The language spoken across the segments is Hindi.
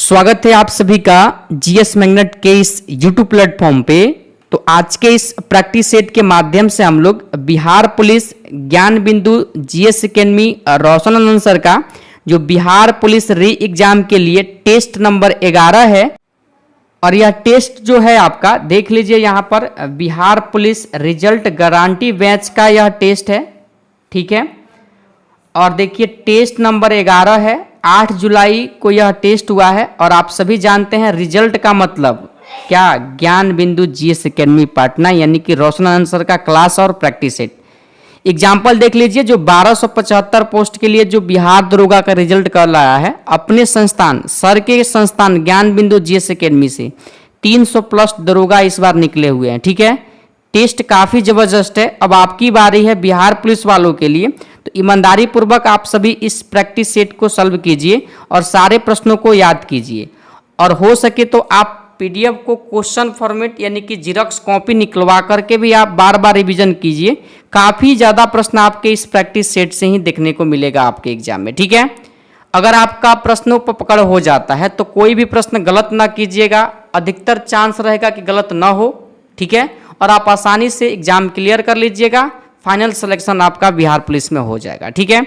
स्वागत है आप सभी का जीएस मैग्नेट के इस यूट्यूब प्लेटफॉर्म पे। तो आज के इस प्रैक्टिस सेट के माध्यम से हम लोग बिहार पुलिस ज्ञान बिंदु जीएस एकेडमी रोशनानंद सर का जो बिहार पुलिस री एग्जाम के लिए टेस्ट नंबर 11 है और यह टेस्ट जो है आपका देख लीजिए यहाँ पर Bihar police result guarantee batch का यह टेस्ट है, ठीक है। और देखिए टेस्ट नंबर 11 है, 8 जुलाई को यह टेस्ट हुआ है और आप सभी जानते हैं रिजल्ट का मतलब क्या, ज्ञान बिंदु जीएस एकेडमी पटना यानी कि रोशनानंद सर का क्लास और प्रैक्टिस सेट। एग्जाम्पल देख लीजिए, जो 1275 पोस्ट के लिए जो बिहार दरोगा का रिजल्ट कर लाया है अपने संस्थान सर के संस्थान ज्ञान बिंदु जीएस एकेडमी से 300 प्लस दरोगा इस बार निकले हुए हैं, ठीक है। टेस्ट काफी जबरदस्त है। अब आपकी बारी है बिहार पुलिस वालों के लिए, तो ईमानदारी पूर्वक आप सभी इस प्रैक्टिस सेट को सॉल्व कीजिए और सारे प्रश्नों को याद कीजिए और हो सके तो आप पीडीएफ को क्वेश्चन फॉर्मेट यानी कि जीरोक्स कॉपी निकलवा करके भी आप बार बार रिवीजन कीजिए। काफी ज्यादा प्रश्न आपके इस प्रैक्टिस सेट से ही देखने को मिलेगा आपके एग्जाम में, ठीक है। अगर आपका प्रश्नों पर पकड़ हो जाता है तो कोई भी प्रश्न गलत ना कीजिएगा, अधिकतर चांस रहेगा कि गलत ना हो, ठीक है। और आप आसानी से एग्जाम क्लियर कर लीजिएगा, फाइनल सिलेक्शन आपका बिहार पुलिस में हो जाएगा, ठीक है।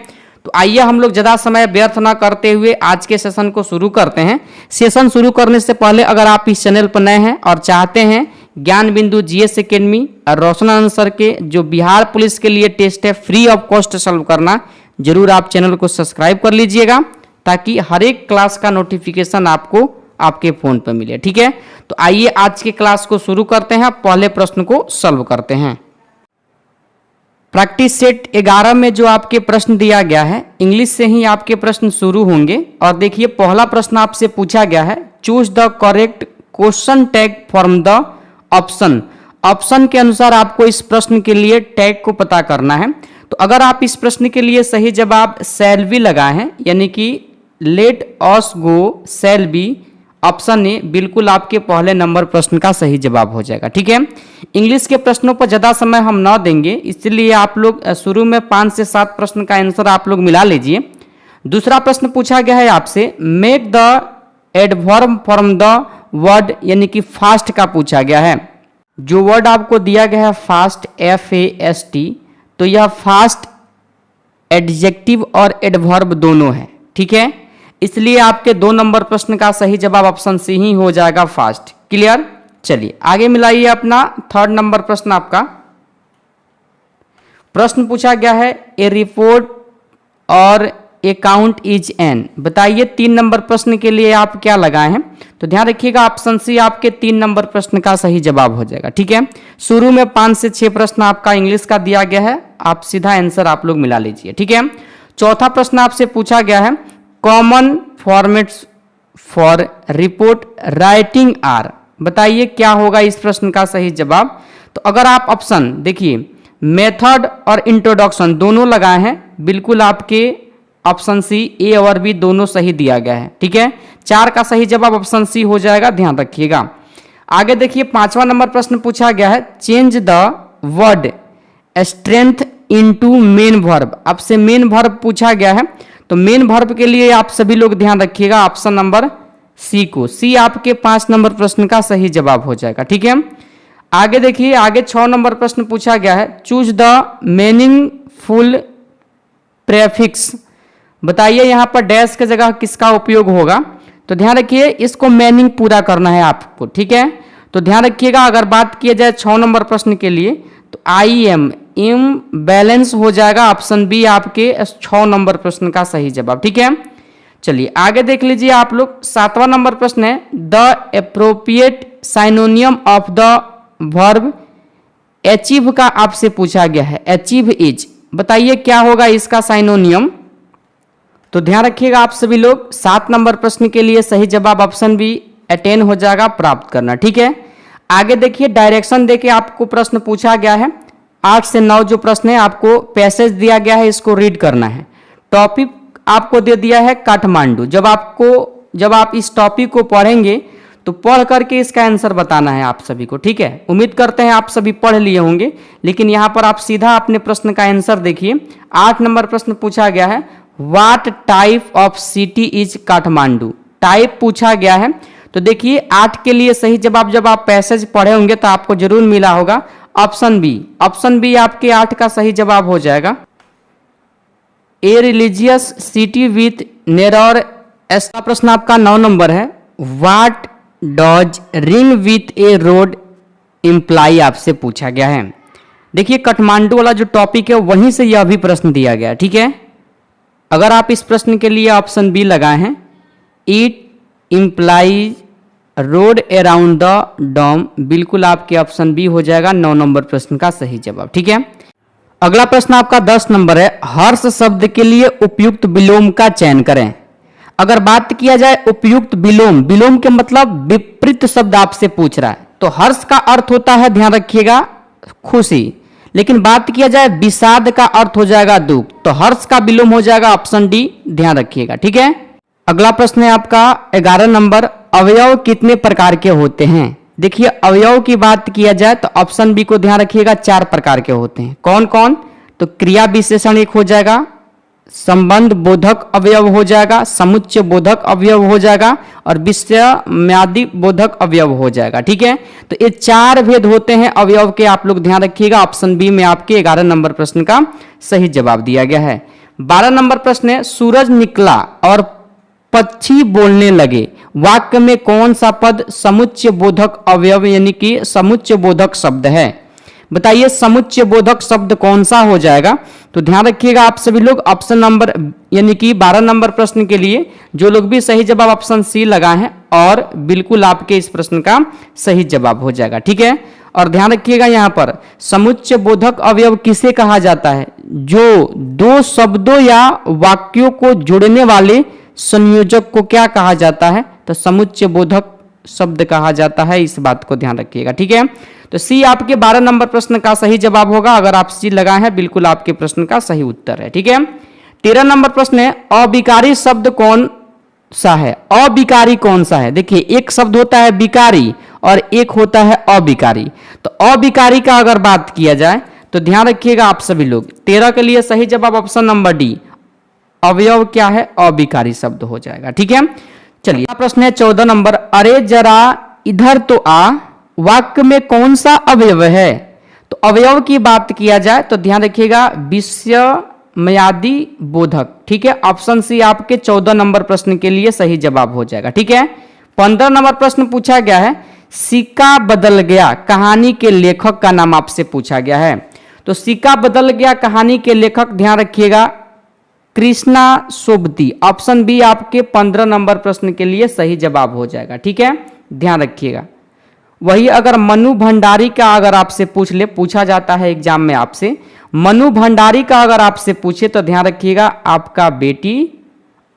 तो आइए हम लोग ज़्यादा समय व्यर्थ ना करते हुए आज के सेशन को शुरू करते हैं। सेशन शुरू करने से पहले अगर आप इस चैनल पर नए हैं और चाहते हैं ज्ञान बिंदु जीएस एकेडमी और रोशनानंद सर के जो बिहार पुलिस के लिए टेस्ट है फ्री ऑफ कॉस्ट सॉल्व करना, जरूर आप चैनल को सब्सक्राइब कर लीजिएगा ताकि हर एक क्लास का नोटिफिकेशन आपको आपके फोन पर मिले, ठीक है। तो आइए आज के क्लास को शुरू करते हैं। पहले प्रश्न को सॉल्व करते हैं। प्रैक्टिस सेट 11 में जो आपके प्रश्न दिया गया है इंग्लिश से ही आपके प्रश्न शुरू होंगे और देखिए पहला प्रश्न आपसे पूछा गया है, choose the correct question tag from the option. Option के अनुसार आपको इस प्रश्न के लिए टैग को पता करना है। तो अगर आप इस प्रश्न के लिए सही जवाब शैल बी लगाए हैं यानी कि let us go shall be, option A बिल्कुल आपके पहले नंबर प्रश्न का सही जवाब हो जाएगा, ठीक है। इंग्लिश के प्रश्नों पर ज़्यादा समय हम ना देंगे, इसलिए आप लोग शुरू में 5 से 7 प्रश्न का आंसर आप लोग मिला लीजिए। दूसरा प्रश्न पूछा गया है आपसे, make the adverb from the word यानी कि फास्ट का पूछा गया है। जो वर्ड आपको दिया गया है फास्ट FAST, तो यह फास्ट एडजेक्टिव और एडवर्ब दोनों है, ठीक है। इसलिए आपके 2 नंबर प्रश्न का सही जवाब ऑप्शन सी ही हो जाएगा, फास्ट। क्लियर। चलिए आगे मिलाइए अपना 3rd नंबर प्रश्न। आपका प्रश्न पूछा गया है, ए रिपोर्ट और अकाउंट इज एन। बताइए 3 नंबर प्रश्न के लिए आप क्या लगाए हैं। तो ध्यान रखिएगा ऑप्शन सी आपके 3 नंबर प्रश्न का सही जवाब हो जाएगा, ठीक है। शुरू में 5 से 6 प्रश्न आपका इंग्लिश का दिया गया है, आप सीधा आंसर आप लोग मिला लीजिए, ठीक है। चौथा प्रश्न आपसे पूछा गया है, common formats for report writing are. बताइए क्या होगा इस प्रश्न का सही जवाब। तो अगर आप ऑप्शन देखिए मेथड और इंट्रोडक्शन दोनों लगाए हैं, बिल्कुल आपके ऑप्शन सी ए और बी दोनों सही दिया गया है, ठीक है। 4 का सही जवाब ऑप्शन सी हो जाएगा, ध्यान रखिएगा। आगे देखिए 5वां नंबर प्रश्न पूछा गया है, change the word strength into main verb. आपसे मेन वर्ब पूछा गया है, तो मेन वर्ब के लिए आप सभी लोग ध्यान रखिएगा ऑप्शन नंबर सी को, सी आपके 5 नंबर प्रश्न का सही जवाब हो जाएगा, ठीक है। आगे देखिए आगे 6 नंबर प्रश्न पूछा गया है, चूज द मीनिंगफुल प्रेफिक्स। बताइए यहाँ पर डैश की जगह किसका उपयोग होगा। तो ध्यान रखिए इसको मीनिंग पूरा करना है आपको, ठीक है। तो ध्यान रखिएगा अगर बात किया जाए 6 नंबर प्रश्न के लिए तो आई एम बैलेंस हो जाएगा, ऑप्शन बी आपके 6 नंबर प्रश्न का सही जवाब, ठीक है। चलिए आगे देख लीजिए आप लोग 7वां नंबर प्रश्न है, the appropriate synonym of the verb achieve का आपसे पूछा गया है, अचीव इज। बताइए क्या होगा इसका साइनोनियम। तो ध्यान रखिएगा आप सभी लोग 7 नंबर प्रश्न के लिए सही जवाब ऑप्शन बी अटेन हो जाएगा, प्राप्त करना, ठीक है। आगे देखिए डायरेक्शन देके आपको प्रश्न पूछा गया है, 8 से 9 जो प्रश्न है आपको पैसेज दिया गया है, इसको रीड करना है। टॉपिक आपको दे दिया है काठमांडू। जब आप इस टॉपिक को पढ़ेंगे तो पढ़ करके इसका आंसर बताना है आप सभी को, ठीक है। उम्मीद करते हैं आप सभी पढ़ लिए होंगे, लेकिन यहाँ पर आप सीधा अपने प्रश्न का आंसर देखिए। 8 नंबर प्रश्न पूछा गया है, what type of city is Kathmandu. Type पूछा गया है। तो देखिए 8 के लिए सही जवाब जब आप पैसेज पढ़े होंगे तो आपको जरूर मिला होगा ऑप्शन बी। ऑप्शन बी आपके 8 का सही जवाब हो जाएगा। A religious city with narrow, ऐसा प्रश्न आपका 9 नंबर है। What does ring with a road imply, आपसे पूछा गया है। देखिए काठमांडू वाला जो टॉपिक है वहीं से यह भी प्रश्न दिया गया, ठीक है। अगर आप इस प्रश्न के लिए ऑप्शन बी लगाए हैं, it implies road around the dome, बिल्कुल आपके ऑप्शन बी हो जाएगा 9 नंबर प्रश्न का सही जवाब, ठीक है। अगला प्रश्न आपका 10 नंबर है। हर्ष शब्द के लिए उपयुक्त विलोम का चयन करें। अगर बात किया जाए उपयुक्त विलोम, विलोम के मतलब विपरीत शब्द आपसे पूछ रहा है, तो हर्ष का अर्थ होता है, ध्यान रखिएगा, खुशी। लेकिन बात किया जाए विषाद का अर्थ हो जाएगा दुख, तो हर्ष का विलोम हो जाएगा ऑप्शन डी, ध्यान रखिएगा, ठीक है। अगला प्रश्न है आपका 11 नंबर। अवयव कितने प्रकार के होते हैं। देखिए अवयव की बात किया जाए तो ऑप्शन बी को ध्यान रखिएगा 4 प्रकार के होते हैं। कौन कौन, तो क्रिया विशेषण एक हो जाएगा, संबंध बोधक अवयव हो जाएगा, समुच्चय बोधक अवयव हो जाएगा और विषयादि बोधक अवयव हो जाएगा, ठीक है। तो ये 4 भेद होते हैं अवयव के, आप लोग ध्यान रखिएगा। ऑप्शन बी में आपके 11 नंबर प्रश्न का सही जवाब दिया गया है। 12 नंबर प्रश्न है। सूरज निकला और पक्षी बोलने लगे, वाक्य में कौन सा पद समुच्चय बोधक अवयव यानी कि समुच्चय बोधक शब्द है। बताइए समुच्चय बोधक शब्द कौन सा हो जाएगा। तो ध्यान रखिएगा आप सभी लोग, ऑप्शन नंबर यानी कि 12 नंबर प्रश्न के लिए जो लोग भी सही जवाब ऑप्शन सी लगाए हैं, और बिल्कुल आपके इस प्रश्न का सही जवाब हो जाएगा, ठीक है। और ध्यान रखिएगा यहाँ पर समुच्चय बोधक अवयव किसे कहा जाता है, जो 2 शब्दों या वाक्यों को जोड़ने वाले संयोजक को क्या कहा जाता है, तो समुच्चय बोधक शब्द कहा जाता है, इस बात को ध्यान रखिएगा, ठीक है। तो सी आपके 12 नंबर प्रश्न का सही जवाब होगा। अगर आप सी लगाए हैं बिल्कुल आपके प्रश्न का सही उत्तर है, ठीक है। 13 नंबर प्रश्न है। अविकारी शब्द कौन सा है। अविकारी कौन सा है। देखिए एक शब्द होता है विकारी और एक होता है अविकारी। तो अविकारी का अगर बात किया जाए तो ध्यान रखिएगा आप सभी लोग, 13 के लिए सही जवाब ऑप्शन नंबर डी, अवयव क्या है, अविकारी शब्द हो जाएगा, ठीक है। चलिए प्रश्न है 14 नंबर। अरे जरा इधर तो आ, वाक्य में कौन सा अवयव है। तो अवयव की बात किया जाए तो ध्यान रखिएगा विषयादि बोधक, ठीक है। ऑप्शन सी आपके 14 नंबर प्रश्न के लिए सही जवाब हो जाएगा, ठीक है। 15 नंबर प्रश्न पूछा गया है। सिक्का बदल गया कहानी के लेखक का नाम आपसे पूछा गया है। तो सिक्का बदल गया कहानी के लेखक ध्यान रखिएगा कृष्णा सोबती, ऑप्शन बी आपके 15 नंबर प्रश्न के लिए सही जवाब हो जाएगा, ठीक है, ध्यान रखिएगा। वही अगर मनु भंडारी का अगर आपसे पूछा जाता है एग्जाम में आपसे, मनु भंडारी का अगर आपसे पूछे तो ध्यान रखिएगा आपका बेटी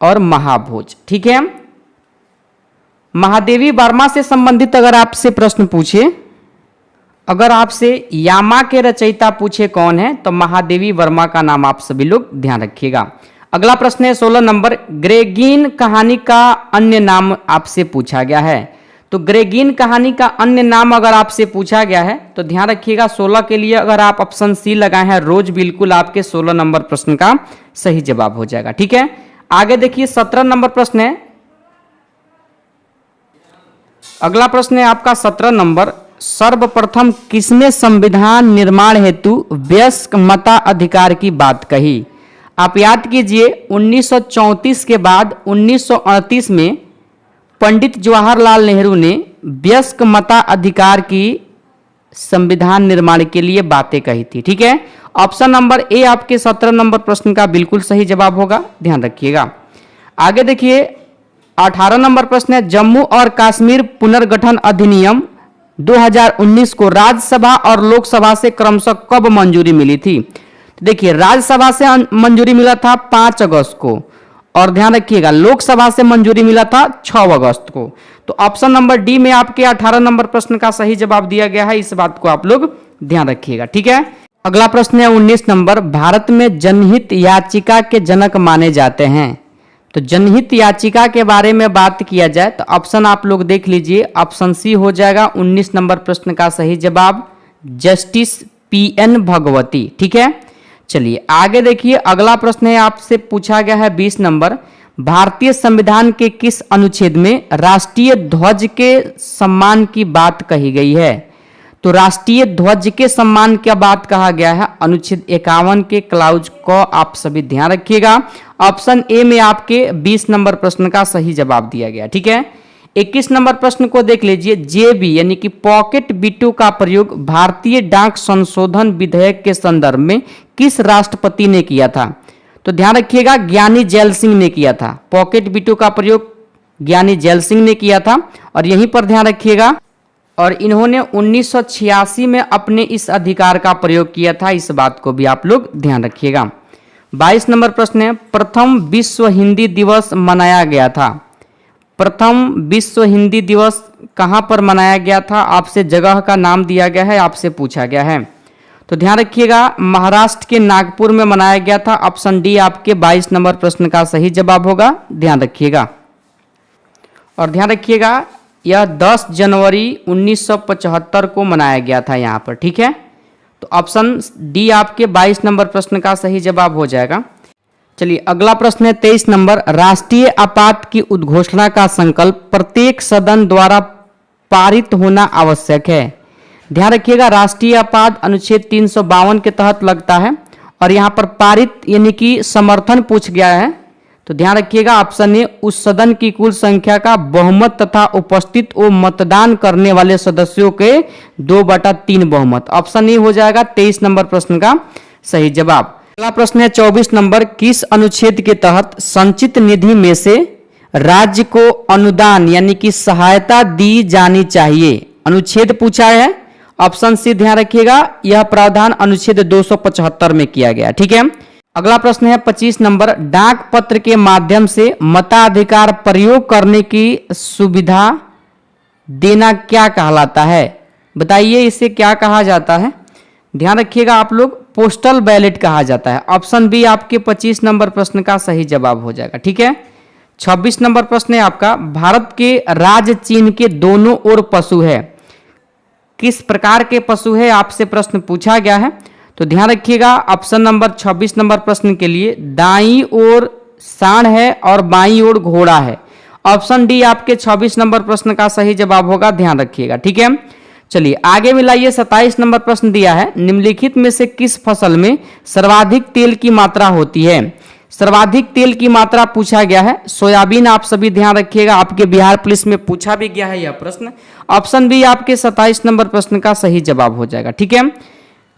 और महाभोज, ठीक है। महादेवी वर्मा से संबंधित अगर आपसे प्रश्न पूछे, अगर आपसे यामा के रचयिता पूछे कौन है, तो महादेवी वर्मा का नाम आप सभी लोग ध्यान रखिएगा। अगला प्रश्न है 16 नंबर। ग्रेगिन कहानी का अन्य नाम आपसे पूछा गया है। तो ग्रेगिन कहानी का अन्य नाम अगर आपसे पूछा गया है तो ध्यान रखिएगा 16 के लिए अगर आप ऑप्शन सी लगाए हैं रोज, बिल्कुल आपके 16 नंबर प्रश्न का सही जवाब हो जाएगा, ठीक है। आगे देखिए 17 नंबर प्रश्न है। अगला प्रश्न है आपका 17 नंबर। सर्वप्रथम किसने संविधान निर्माण हेतु वयस्क मताधिकार की बात कही। आप याद कीजिए 1934 के बाद 1938 में पंडित जवाहरलाल नेहरू ने वयस्क मताधिकार की संविधान निर्माण के लिए बातें कही थी, ठीक है। ऑप्शन नंबर ए आपके 17 नंबर प्रश्न का बिल्कुल सही जवाब होगा, ध्यान रखिएगा। आगे देखिए 18 नंबर प्रश्न है। जम्मू और कश्मीर पुनर्गठन अधिनियम 2019 को राज्यसभा और लोकसभा से क्रमशः कब मंजूरी मिली थी। देखिए राज्यसभा से मंजूरी मिला था 5 अगस्त को और ध्यान रखिएगा लोकसभा से मंजूरी मिला था 6 अगस्त को। तो ऑप्शन नंबर डी में आपके 18 नंबर प्रश्न का सही जवाब दिया गया है, इस बात को आप लोग ध्यान रखिएगा, ठीक है। अगला प्रश्न है 19 नंबर। भारत में जनहित याचिका के जनक माने जाते हैं। तो जनहित याचिका के बारे में बात किया जाए तो ऑप्शन आप लोग देख लीजिए, ऑप्शन सी हो जाएगा 19 नंबर प्रश्न का सही जवाब जस्टिस PN भगवती, ठीक है। चलिए आगे देखिए अगला प्रश्न है आपसे पूछा गया है 20 नंबर। भारतीय संविधान के किस अनुच्छेद में राष्ट्रीय ध्वज के सम्मान की बात कही गई है? तो राष्ट्रीय ध्वज के सम्मान की बात कहा गया है अनुच्छेद 51 के क्लाउज को आप सभी ध्यान रखिएगा। ऑप्शन ए में आपके 20 नंबर प्रश्न का सही जवाब दिया गया। ठीक है, 21 नंबर प्रश्न को देख लीजिए। जेबी यानी कि पॉकेट बिट्टू का प्रयोग भारतीय डाक संशोधन विधेयक के संदर्भ में किस राष्ट्रपति ने किया था? तो ध्यान रखिएगा, ज्ञानी जैल सिंह ने किया था। पॉकेट बिट्टू का प्रयोग ज्ञानी जैल सिंह ने किया था और यहीं पर ध्यान रखिएगा, और इन्होंने 1986 में अपने इस अधिकार का प्रयोग किया था। इस बात को भी आप लोग ध्यान रखिएगा। 22 नंबर प्रश्न है, प्रथम विश्व हिंदी दिवस मनाया गया था। प्रथम विश्व हिंदी दिवस कहाँ पर मनाया गया था? आपसे जगह का नाम दिया गया है, आपसे पूछा गया है। तो ध्यान रखिएगा, महाराष्ट्र के नागपुर में मनाया गया था। ऑप्शन डी आपके 22 नंबर प्रश्न का सही जवाब होगा, ध्यान रखिएगा। और ध्यान रखिएगा, यह 10 जनवरी 1975 को मनाया गया था यहाँ पर। ठीक है, तो ऑप्शन डी आपके 22 नंबर प्रश्न का सही जवाब हो जाएगा। चलिए अगला प्रश्न है 23 नंबर, राष्ट्रीय आपात की उद्घोषणा का संकल्प प्रत्येक सदन द्वारा पारित होना आवश्यक है। ध्यान रखिएगा, राष्ट्रीय आपात अनुच्छेद 352 के तहत लगता है और यहाँ पर पारित यानी कि समर्थन पूछ गया है। तो ध्यान रखिएगा, ऑप्शन ए उस सदन की कुल संख्या का बहुमत तथा उपस्थित व मतदान करने वाले सदस्यों के 2/3 बहुमत। ऑप्शन ए हो जाएगा 23 नंबर प्रश्न का सही जवाब। अगला प्रश्न है 24 नंबर, किस अनुच्छेद के तहत संचित निधि में से राज्य को अनुदान यानी कि सहायता दी जानी चाहिए? अनुच्छेद पूछा है। ऑप्शन सी ध्यान रखिएगा, यह प्रावधान अनुच्छेद 275 में किया गया। ठीक है, अगला प्रश्न है 25 नंबर, डाक पत्र के माध्यम से मताधिकार प्रयोग करने की सुविधा देना क्या कहलाता है? बताइए इसे क्या कहा जाता है? ध्यान रखिएगा आप लोग, पोस्टल बैलेट कहा जाता है। ऑप्शन बी आपके 25 नंबर प्रश्न का सही जवाब हो जाएगा। ठीक है, 26 नंबर प्रश्न है आपका, भारत के राज्य चिन्ह के दोनों ओर पशु है, किस प्रकार के पशु है? आपसे प्रश्न पूछा गया है। तो ध्यान रखिएगा, ऑप्शन नंबर 26 नंबर प्रश्न के लिए दाईं ओर सांड है और बाईं ओर घोड़ा है। ऑप्शन डी आपके 26 नंबर प्रश्न का सही जवाब होगा, ध्यान रखिएगा। ठीक है, चलिए आगे मिलाइए। 27 नंबर प्रश्न दिया है, निम्नलिखित में से किस फसल में सर्वाधिक तेल की मात्रा होती है? सर्वाधिक तेल की मात्रा पूछा गया है, सोयाबीन। आप सभी ध्यान रखिएगा, आपके बिहार पुलिस में पूछा भी गया है यह प्रश्न। ऑप्शन बी आपके 27 नंबर प्रश्न का सही जवाब हो जाएगा। ठीक है,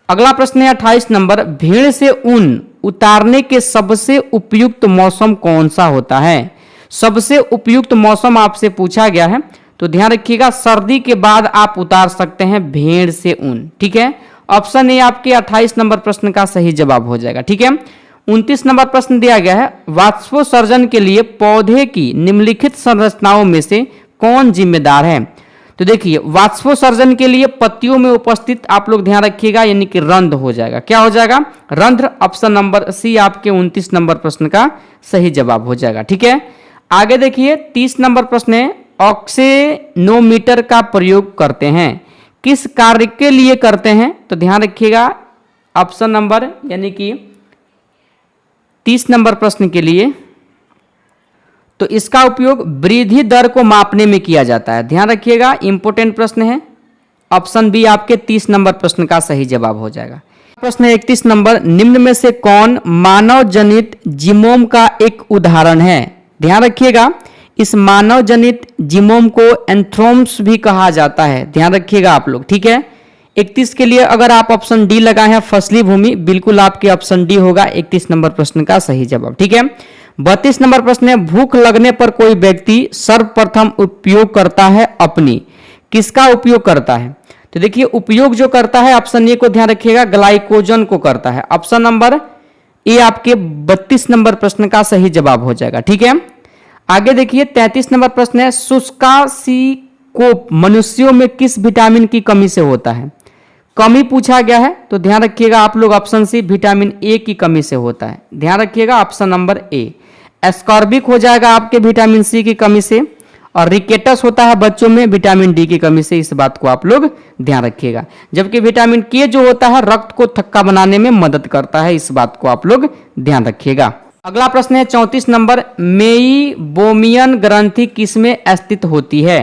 अगला प्रश्न है 28 नंबर, भेड़ से ऊन उतारने के सबसे उपयुक्त मौसम कौन सा होता है? सबसे उपयुक्त मौसम आपसे पूछा गया है। तो ध्यान रखिएगा, सर्दी के बाद आप उतार सकते हैं भेड़ से ऊन। ठीक है, ऑप्शन ए आपके 28 नंबर प्रश्न का सही जवाब हो जाएगा। ठीक है, 29 नंबर प्रश्न दिया गया है, वाष्पोत्सर्जन के लिए पौधे की निम्नलिखित संरचनाओं में से कौन जिम्मेदार है? तो देखिए, वाष्पोत्सर्जन के लिए पत्तियों में उपस्थित आप लोग ध्यान रखिएगा, यानी कि रंध्र हो जाएगा। क्या हो जाएगा? रंध्र। ऑप्शन नंबर सी आपके 29 नंबर प्रश्न का सही जवाब हो जाएगा। ठीक है, आगे देखिए 30 नंबर प्रश्न है, ऑक्सेनोमीटर का प्रयोग करते हैं, किस कार्य के लिए करते हैं? तो ध्यान रखिएगा, ऑप्शन नंबर यानी कि 30 नंबर प्रश्न के लिए तो इसका उपयोग वृद्धि दर को मापने में किया जाता है। ध्यान रखिएगा, इंपोर्टेंट प्रश्न है। ऑप्शन बी आपके 30 नंबर प्रश्न का सही जवाब हो जाएगा। प्रश्न 31 नंबर, निम्न में से कौन मानव जनित जीनोम का एक उदाहरण है? ध्यान रखिएगा, इस मानव जनित जीनोम को एंथ्रोम्स भी कहा जाता है। ध्यान रखिएगा आप लोग। ठीक है, 31 के लिए अगर आप ऑप्शन डी लगाए हैं फसली भूमि, बिल्कुल आपके ऑप्शन डी होगा 31 नंबर प्रश्न का सही जवाब। ठीक है, 32 नंबर प्रश्न है, भूख लगने पर कोई व्यक्ति सर्वप्रथम उपयोग करता है अपनी, किसका उपयोग करता है? तो देखिए, उपयोग जो करता है ऑप्शन ए को ध्यान रखिएगा, ग्लाइकोजन को करता है। ऑप्शन नंबर ए आपके 32 नंबर प्रश्न का सही जवाब हो जाएगा। ठीक है, आगे देखिए 33 नंबर प्रश्न है, शुष्कासिकोप मनुष्यों में किस विटामिन की कमी से होता है? कमी पूछा गया है, तो ध्यान रखिएगा आप लोग, ऑप्शन सी विटामिन ए की कमी से होता है। ध्यान रखिएगा, ऑप्शन नंबर ए। एस्कॉर्बिक हो जाएगा आपके विटामिन सी की कमी से, और रिकेटस होता है बच्चों में विटामिन डी की कमी से। इस बात को आप लोग ध्यान रखिएगा। जबकि विटामिन के जो होता है रक्त को थक्का बनाने में मदद करता है। इस बात को आप लोग ध्यान रखिएगा। अगला प्रश्न है 34 नंबर, मेइबोमियन ग्रंथि किसमें स्थित होती है?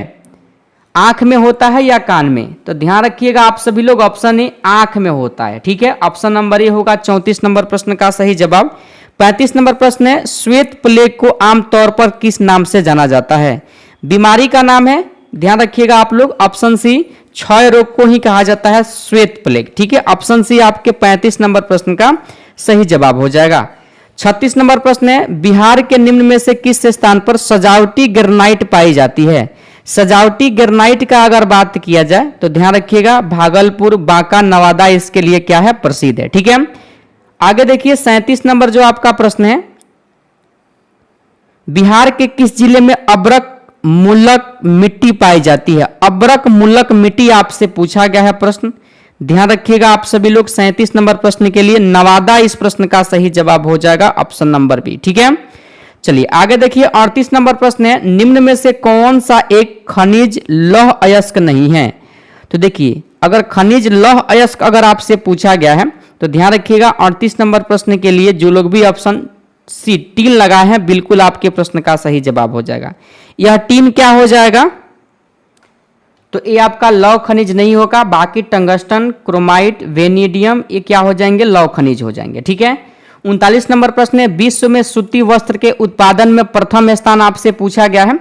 आंख में होता है या कान में? तो ध्यान रखिएगा आप सभी लोग, ऑप्शन ए आंख में होता है। ठीक है, ऑप्शन नंबर ए होगा 34 नंबर प्रश्न का सही जवाब। 35 नंबर प्रश्न है, श्वेत प्लेग को आमतौर पर किस नाम से जाना जाता है? बीमारी का नाम है, ध्यान रखिएगा आप लोग, ऑप्शन सी क्षय रोग को ही कहा जाता है श्वेत प्लेग। ठीक है, ऑप्शन सी आपके 35 नंबर प्रश्न का सही जवाब हो जाएगा। 36 नंबर प्रश्न है, बिहार के निम्न में से किस स्थान पर सजावटी ग्रेनाइट पाई जाती है? सजावटी ग्रेनाइट का अगर बात किया जाए तो ध्यान रखिएगा भागलपुर, बांका, नवादा इसके लिए क्या है? प्रसिद्ध है। ठीक है, आगे देखिए 37 नंबर जो आपका प्रश्न है, बिहार के किस जिले में अब्रक मुलक मिट्टी पाई जाती है? अब्रक मुलक मिट्टी आपसे पूछा गया है प्रश्न, ध्यान रखिएगा आप सभी लोग। 37 नंबर प्रश्न के लिए नवादा इस प्रश्न का सही जवाब हो जाएगा, ऑप्शन नंबर बी। ठीक है, चलिए आगे देखिए 38 नंबर प्रश्न है, निम्न में से कौन सा एक खनिज लौह अयस्क नहीं है? तो देखिए अगर खनिज लौह अयस्क अगर आपसे पूछा गया है तो ध्यान रखिएगा 38 नंबर प्रश्न के लिए जो लोग भी ऑप्शन सी टीन लगाए हैं बिल्कुल आपके प्रश्न का सही जवाब हो जाएगा। यह टीन क्या हो जाएगा? तो ये आपका लौह खनिज नहीं होगा, बाकी टंगस्टन, क्रोमाइट, वेनेडियम ये क्या हो जाएंगे? लौह खनिज हो जाएंगे। ठीक है, 39 नंबर प्रश्न है, विश्व में सूती वस्त्र के उत्पादन में प्रथम स्थान आपसे पूछा गया है,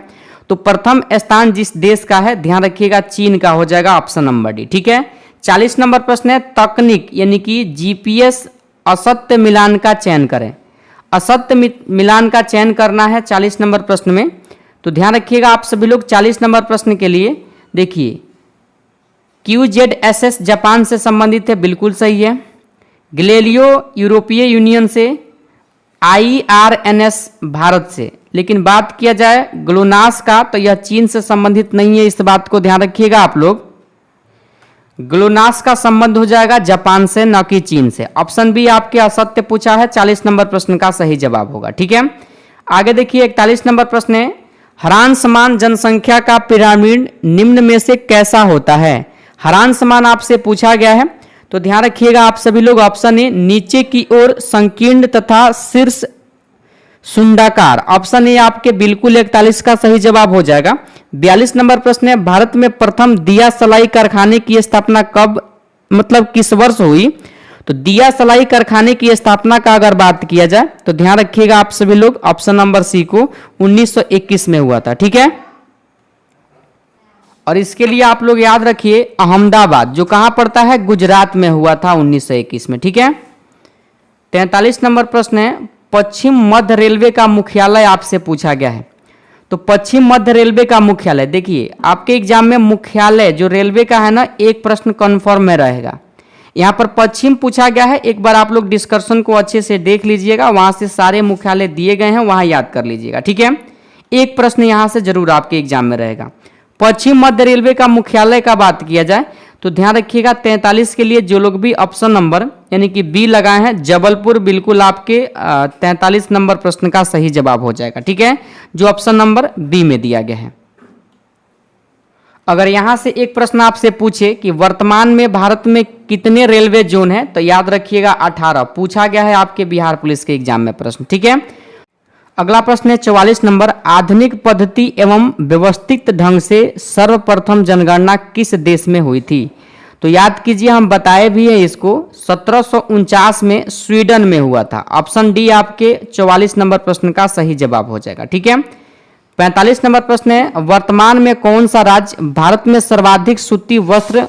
तो प्रथम स्थान जिस देश का है ध्यान रखिएगा चीन का हो जाएगा, ऑप्शन नंबर डी। ठीक है, 40 नंबर प्रश्न है, तकनीक यानी कि जीपीएस असत्य मिलान का चयन करें। असत्य मिलान का चयन करना है 40 नंबर प्रश्न में, तो ध्यान रखिएगा आप सभी लोग 40 नंबर प्रश्न के लिए देखिए QZSS जापान से संबंधित है, बिल्कुल सही है। गैलीलियो यूरोपीय यूनियन से, IRNS भारत से, लेकिन बात किया जाए ग्लोनास का तो यह चीन से संबंधित नहीं है, इस बात को ध्यान रखिएगा आप लोग। ग्लोनास का संबंध हो जाएगा जापान से न कि चीन से। ऑप्शन बी आपके असत्य पूछा है, 40 नंबर प्रश्न का सही जवाब होगा। ठीक है, आगे देखिए 41 नंबर प्रश्न है, हरान समान जनसंख्या का पिरामिड निम्न में से कैसा होता है? हरान समान आपसे पूछा गया है, तो ध्यान रखिएगा आप सभी लोग, ऑप्शन ए नीचे की ओर संकीर्ण तथा शीर्ष सुंडाकार, ऑप्शन ए आपके बिल्कुल 41 का सही जवाब हो जाएगा। 42 नंबर प्रश्न है, भारत में प्रथम दिया सलाई कारखाने की स्थापना कब मतलब किस वर्ष हुई? तो दिया सलाई कारखाने की स्थापना का अगर बात किया जाए तो ध्यान रखिएगा आप सभी लोग, ऑप्शन नंबर सी को 1921 में हुआ था। ठीक है, और इसके लिए आप लोग याद रखिए अहमदाबाद जो कहां पड़ता है? गुजरात में हुआ था 1921 में। ठीक है, 43 नंबर प्रश्न है, पश्चिम मध्य रेलवे का मुख्यालय आपसे पूछा गया है, तो पश्चिम मध्य रेलवे का मुख्यालय देखिए आपके एग्जाम में मुख्यालय जो रेलवे का है ना, एक प्रश्न कन्फर्म में रहेगा। यहाँ पर पश्चिम पूछा गया है, एक बार आप लोग डिस्कशन को अच्छे से देख लीजिएगा, वहां से सारे मुख्यालय दिए गए हैं, वहां याद कर लीजिएगा। ठीक है, एक प्रश्न यहां से जरूर आपके एग्जाम में रहेगा। पश्चिम मध्य रेलवे का मुख्यालय का बात किया जाए तो ध्यान रखिएगा 43 के लिए जो लोग भी ऑप्शन नंबर यानी कि बी लगाए हैं जबलपुर, बिल्कुल आपके 43 नंबर प्रश्न का सही जवाब हो जाएगा। ठीक है, जो ऑप्शन नंबर बी में दिया गया है। अगर यहां से एक प्रश्न आपसे पूछे कि वर्तमान में भारत में कितने रेलवे जोन है, तो याद रखिएगा 18 पूछा गया है आपके बिहार पुलिस के एग्जाम में प्रश्न। ठीक है, अगला प्रश्न है 44 नंबर, आधुनिक पद्धति एवं व्यवस्थित ढंग से सर्वप्रथम जनगणना किस देश में हुई थी? तो याद कीजिए, हम बताए भी हैं इसको, 1749 में स्वीडन में हुआ था। ऑप्शन डी आपके 44 नंबर प्रश्न का सही जवाब हो जाएगा। ठीक है, 45 नंबर प्रश्न है, वर्तमान में कौन सा राज्य भारत में सर्वाधिक सूती वस्त्र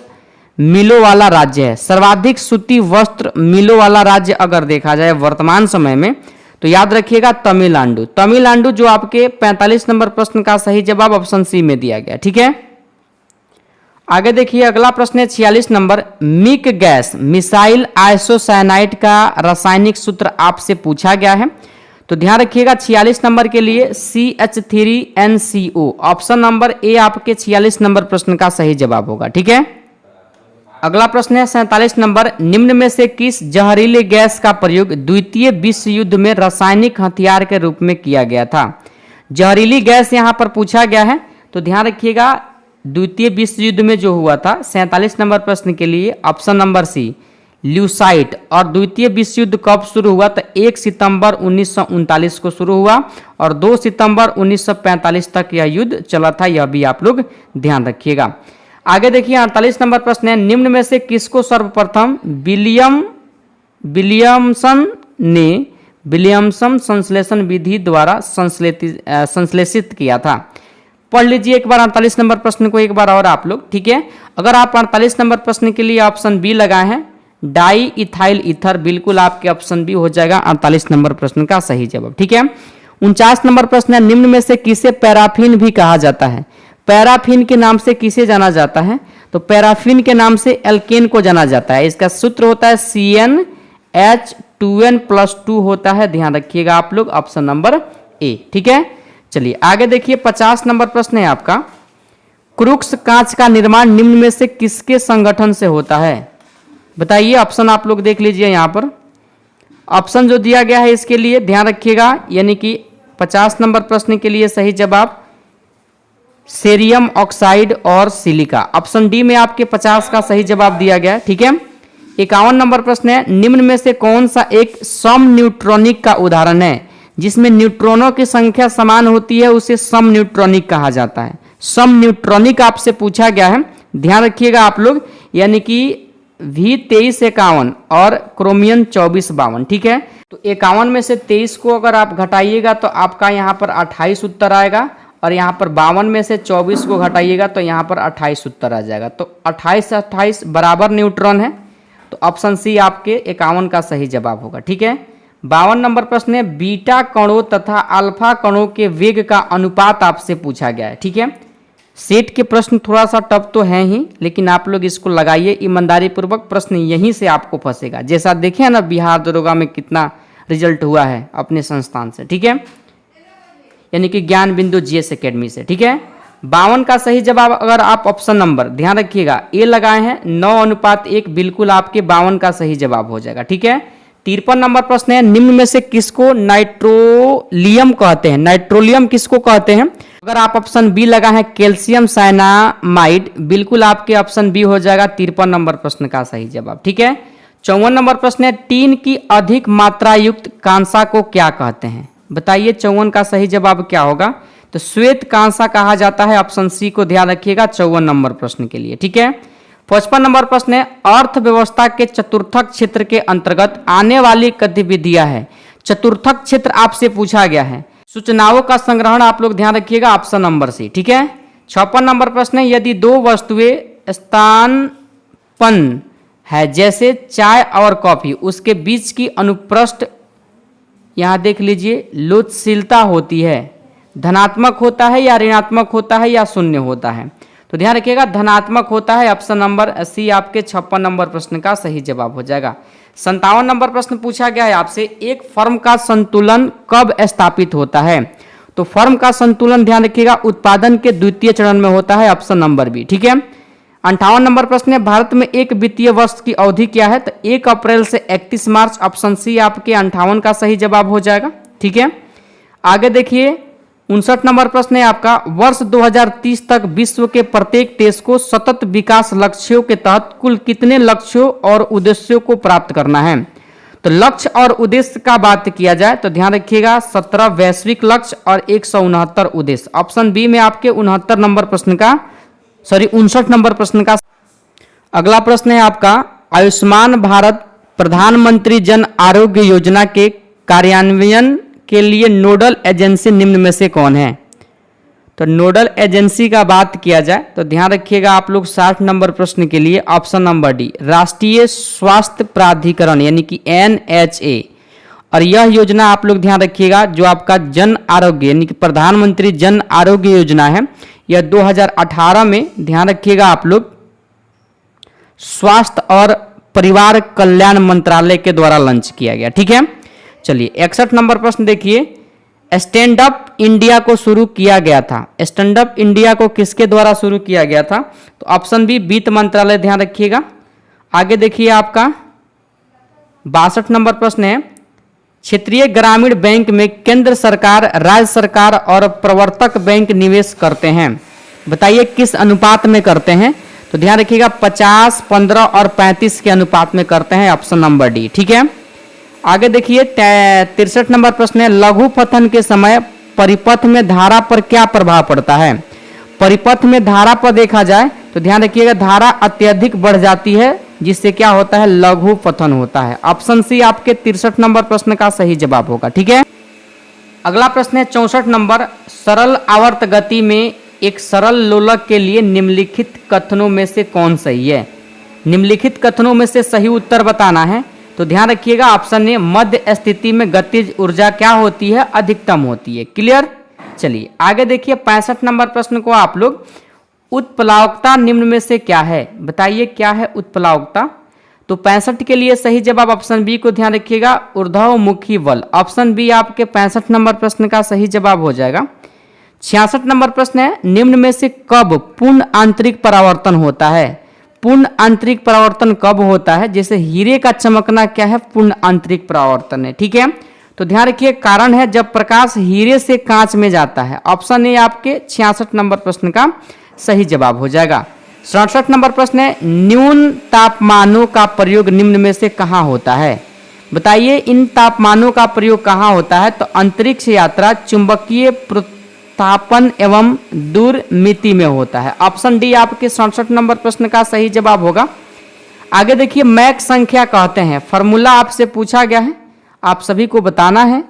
मिलों वाला राज्य है? सर्वाधिक सूती वस्त्र मिलों वाला राज्य अगर देखा जाए वर्तमान समय में तो याद रखिएगा तमिलनाडु। तमिलनाडु जो आपके 45 नंबर प्रश्न का सही जवाब ऑप्शन सी में दिया गया। ठीक है, आगे देखिए अगला प्रश्न है 46 नंबर, मिक गैस मिसाइल आइसोसाइनाइड का रासायनिक सूत्र आपसे पूछा गया है, तो ध्यान रखिएगा 46 नंबर के लिए CH3NCO, ऑप्शन नंबर ए आपके 46 नंबर प्रश्न का सही जवाब होगा। ठीक है, अगला प्रश्न है 47 नंबर, निम्न में से किस जहरीले गैस का प्रयोग द्वितीय विश्व युद्ध में रासायनिक हथियार के रूप में किया गया था? जहरीली गैस यहां पर पूछा गया है, तो ध्यान रखिएगा द्वितीय विश्व युद्ध में जो हुआ था 47 नंबर प्रश्न के लिए ऑप्शन नंबर सी ल्यूसाइट। और द्वितीय विश्व युद्ध कब शुरू हुआ? तो 1 सितंबर 1939 को शुरू हुआ और 2 सितंबर 1945 तक यह युद्ध चला था। यह भी आप लोग ध्यान रखिएगा। आगे देखिए 48 नंबर प्रश्न है, निम्न में से किसको सर्वप्रथम विलियमसन संश्लेषण विधि द्वारा संश्लेषित किया था? पढ़ लीजिए एक बार 48 नंबर प्रश्न को एक बार और आप लोग, ठीक है। अगर आप 48 नंबर प्रश्न के लिए ऑप्शन बी लगाए हैं, डाई इथाइल ईथर, बिल्कुल आपके ऑप्शन बी हो जाएगा 48 नंबर प्रश्न का सही जवाब, ठीक है। 49 नंबर प्रश्न है, निम्न में से किसे पैराफिन भी कहा जाता है? पैराफिन के नाम से किसे जाना जाता है? तो पैराफिन के नाम से एल्केन को जाना जाता है। इसका सूत्र होता है CnH2n+2 होता है, ध्यान रखिएगा आप लोग, ऑप्शन नंबर ए, ठीक है। चलिए आगे देखिए 50 नंबर प्रश्न है आपका, क्रूक्स कांच का निर्माण निम्न में से किसके संगठन से होता है? बताइए, ऑप्शन आप लोग देख लीजिए यहाँ पर, ऑप्शन जो दिया गया है इसके लिए ध्यान रखिएगा, यानी कि 50 नंबर प्रश्न के लिए सही जवाब सेरियम ऑक्साइड और सिलिका, ऑप्शन डी में आपके 50 का सही जवाब दिया गया, ठीक है। 51 नंबर प्रश्न है, निम्न में से कौन सा एक सम न्यूट्रॉनिक का उदाहरण है? जिसमें न्यूट्रॉनों की संख्या समान होती है उसे सम न्यूट्रॉनिक कहा जाता है। सम न्यूट्रॉनिक आपसे पूछा गया है, ध्यान रखिएगा आप लोग, यानी कि V2351 और क्रोमियम 2452, ठीक है। तो 51 में से 23 को अगर आप घटाइएगा तो आपका यहाँ पर 28 उत्तर आएगा और यहाँ पर 52 में से 24 को घटाइएगा तो यहाँ पर 28 उत्तर आ जाएगा। तो 28 से 28 बराबर न्यूट्रॉन है, तो ऑप्शन सी आपके 51 का सही जवाब होगा, ठीक है। 52 नंबर प्रश्न है, बीटा कणों तथा अल्फा कणों के वेग का अनुपात आपसे पूछा गया है, ठीक है। सेट के प्रश्न थोड़ा सा टफ तो है ही, लेकिन आप लोग इसको लगाइए ईमानदारी पूर्वक, प्रश्न यहीं से आपको फंसेगा। जैसा देखे ना बिहार दरोगा में कितना रिजल्ट हुआ है अपने संस्थान से, ठीक है, यानी कि ज्ञान बिंदु GS एकेडमी से, ठीक है। 52 का सही जवाब अगर आप ऑप्शन नंबर ध्यान रखिएगा ए लगाए हैं 9:1, बिल्कुल आपके 52 का सही जवाब हो जाएगा, ठीक है। 53 नंबर प्रश्न है, निम्न में से किसको नाइट्रोलियम कहते हैं? नाइट्रोलियम किसको कहते हैं? अगर आप ऑप्शन बी लगा है कैल्शियम साइनामाइड, बिल्कुल आपके ऑप्शन बी हो जाएगा 53 नंबर प्रश्न का सही जवाब, ठीक है। 54 नंबर प्रश्न है, टीन की अधिक मात्रा युक्त कांसा को क्या कहते हैं? बताइए 54 का सही जवाब क्या होगा? तो श्वेत कांसा कहा जाता है, ऑप्शन सी को ध्यान रखिएगा 54 नंबर प्रश्न के लिए, ठीक है। 55 नंबर प्रश्न है, अर्थव्यवस्था के चतुर्थक क्षेत्र के अंतर्गत आने वाली गतिविधियां है। चतुर्थक क्षेत्र आपसे पूछा गया है, सूचनाओं का संग्रहण आप लोग ध्यान रखिएगा, ऑप्शन नंबर सी, ठीक है। 56 नंबर प्रश्न है, यदि दो वस्तुएं स्थानापन्न है जैसे चाय और कॉफी, उसके बीच की अनुप्रस्थ यहां देख लीजिए लोचशीलता होती है, धनात्मक होता है या ऋणात्मक होता है या शून्य होता है? तो ध्यान रखिएगा धनात्मक होता है, ऑप्शन नंबर सी आपके 56 नंबर प्रश्न का सही जवाब हो जाएगा। 57 नंबर प्रश्न पूछा गया है आपसे, एक फर्म का संतुलन कब स्थापित होता है? तो फर्म का संतुलन ध्यान रखिएगा उत्पादन के द्वितीय चरण में होता है, ऑप्शन नंबर बी, ठीक है। 58 नंबर प्रश्न है, भारत में एक वित्तीय वर्ष की अवधि क्या है? तो 1 अप्रैल से 31 मार्च, ऑप्शन सी आपके 58 का सही जवाब हो जाएगा, ठीक है। आगे देखिए 59 नंबर प्रश्न है आपका, वर्ष 2030 तक विश्व के प्रत्येक देश को सतत विकास लक्ष्यों के तहत कुल कितने लक्ष्यों और उद्देश्यों को प्राप्त करना है? तो लक्ष्य और उद्देश्य का बात किया जाए तो ध्यान रखिएगा 17 वैश्विक लक्ष्य और 169 उद्देश्य, ऑप्शन बी में आपके 69 नंबर प्रश्न का 59 नंबर प्रश्न का। अगला प्रश्न है आपका, आयुष्मान भारत प्रधानमंत्री जन आरोग्य योजना के कार्यान्वयन के लिए नोडल एजेंसी निम्न में से कौन है? तो नोडल एजेंसी का बात किया जाए तो ध्यान रखिएगा आप लोग 60 नंबर प्रश्न के लिए ऑप्शन नंबर डी राष्ट्रीय स्वास्थ्य प्राधिकरण यानी कि NHA, और यह योजना आप लोग ध्यान रखिएगा जो आपका जन आरोग्य यानी कि प्रधानमंत्री जन आरोग्य योजना है, यह 2018 में ध्यान रखिएगा आप लोग स्वास्थ्य और परिवार कल्याण मंत्रालय के द्वारा लॉन्च किया गया, ठीक है। चलिए 61 नंबर प्रश्न देखिए, स्टैंड अप इंडिया को शुरू किया गया था, स्टैंड अप इंडिया को किसके द्वारा शुरू किया गया था? तो ऑप्शन बी वित्त मंत्रालय, ध्यान रखिएगा। आगे देखिए आपका 62 नंबर प्रश्न है, क्षेत्रीय ग्रामीण बैंक में केंद्र सरकार, राज्य सरकार और प्रवर्तक बैंक निवेश करते हैं, बताइए किस अनुपात में करते हैं? तो तो ध्यान रखिएगा 50, 15 और 35 के अनुपात में करते हैं, ऑप्शन नंबर डी। ठीक है, आगे देखिए 63 नंबर प्रश्न है, लघु पतन के समय परिपथ में धारा पर क्या प्रभाव पड़ता है। परिपथ में धारा पर देखा जाए तो ध्यान रखिएगा धारा अत्यधिक बढ़ जाती है, जिससे क्या होता है, लघु पतन होता है। ऑप्शन सी आपके 63 नंबर प्रश्न का सही जवाब होगा। ठीक है, अगला प्रश्न है 64 नंबर, सरल आवर्त गति में एक सरल लोलक के लिए निम्नलिखित कथनों में से कौन सही है। निम्नलिखित कथनों में से सही उत्तर बताना है। तो ध्यान रखिएगा ऑप्शन ए, मध्य स्थिति में गतिज ऊर्जा क्या होती है, अधिकतम होती है। क्लियर, चलिए आगे देखिए 65 नंबर प्रश्न को आप लोग, उत्प्लावकता निम्न में से क्या है, बताइए क्या है उत्प्लावकता। तो 65 के लिए सही जवाब ऑप्शन बी को ध्यान रखिएगा, ऊर्ध्वमुखी बल। ऑप्शन बी आपके 65 नंबर प्रश्न का सही जवाब हो जाएगा। 66 नंबर प्रश्न है, निम्न में से कब पूर्ण आंतरिक परावर्तन होता है। पूर्ण आंतरिक परावर्तन कब होता है, जैसे हीरे का चमकना क्या है, पूर्ण आंतरिक परावर्तन है। ठीक है, तो ध्यान रखिए कारण है जब प्रकाश हीरे से कांच में जाता है। ऑप्शन ए आपके 66 नंबर प्रश्न का सही जवाब हो जाएगा। 67 नंबर प्रश्न है, न्यून तापमानों का प्रयोग निम्न में से कहाँ होता है। बताइए इन तापमानों का प्रयोग कहाँ होता है। तो अंतरिक्ष यात्रा, चुंबकीय तापन एवं दूरमिति में होता है। ऑप्शन डी आपके 67 नंबर प्रश्न का सही जवाब होगा। आगे देखिए मैक संख्या कहते हैं, फॉर्मूला आपसे पूछा गया है, आप सभी को बताना है।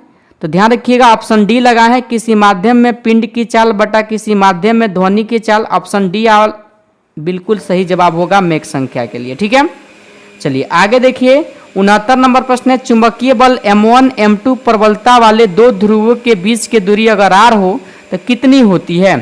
तो ध्यान रखिएगा ऑप्शन डी लगा है, किसी माध्यम में पिंड की चाल बटा किसी माध्यम में ध्वनि की चाल। ऑप्शन डी बिल्कुल सही जवाब होगा मैक संख्या के लिए। ठीक है, चलिए आगे देखिए 69 नंबर प्रश्न है, चुंबकीय बल M1 M2 प्रबलता वाले दो ध्रुवों के बीच की दूरी अगर r हो तो कितनी होती है।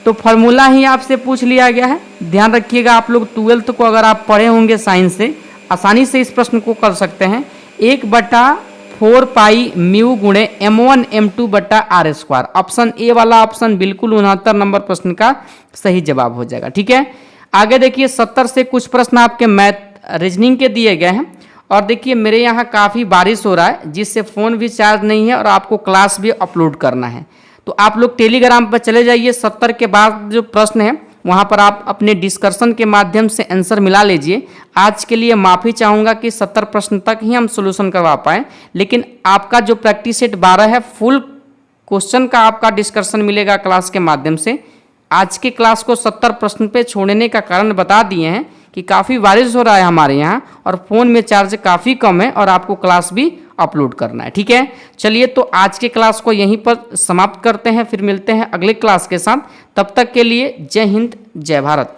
तो फॉर्मूला ही आपसे पूछ लिया गया है। ध्यान रखिएगा आप लोग 12th को अगर आप पढ़े होंगे साइंस से, आसानी से इस प्रश्न को कर सकते हैं। 1/4 पाई म्यू गुणे M1 M2 बटा r²। ऑप्शन ए वाला ऑप्शन बिल्कुल 69 नंबर प्रश्न का सही जवाब हो जाएगा। ठीक है, आगे देखिए 70 से कुछ प्रश्न आपके मैथ रीजनिंग के दिए गए हैं। और देखिए मेरे यहाँ काफ़ी बारिश हो रहा है, जिससे फ़ोन भी चार्ज नहीं है और आपको क्लास भी अपलोड करना है। तो आप लोग टेलीग्राम पर चले जाइए, 70 के बाद जो प्रश्न है वहाँ पर आप अपने डिस्कशन के माध्यम से आंसर मिला लीजिए। आज के लिए माफ़ी चाहूँगा कि 70 प्रश्न तक ही हम सोल्यूशन करवा पाएँ, लेकिन आपका जो प्रैक्टिस सेट 12 है, फुल क्वेश्चन का आपका डिस्कशन मिलेगा क्लास के माध्यम से। आज की क्लास को 70 प्रश्न पे छोड़ने का कारण बता दिए हैं कि काफ़ी बारिश हो रहा है हमारे यहाँ और फ़ोन में चार्ज काफ़ी कम है और आपको क्लास भी अपलोड करना है। ठीक है, चलिए तो आज के क्लास को यहीं पर समाप्त करते हैं, फिर मिलते हैं अगले क्लास के साथ। तब तक के लिए जय हिंद, जय भारत।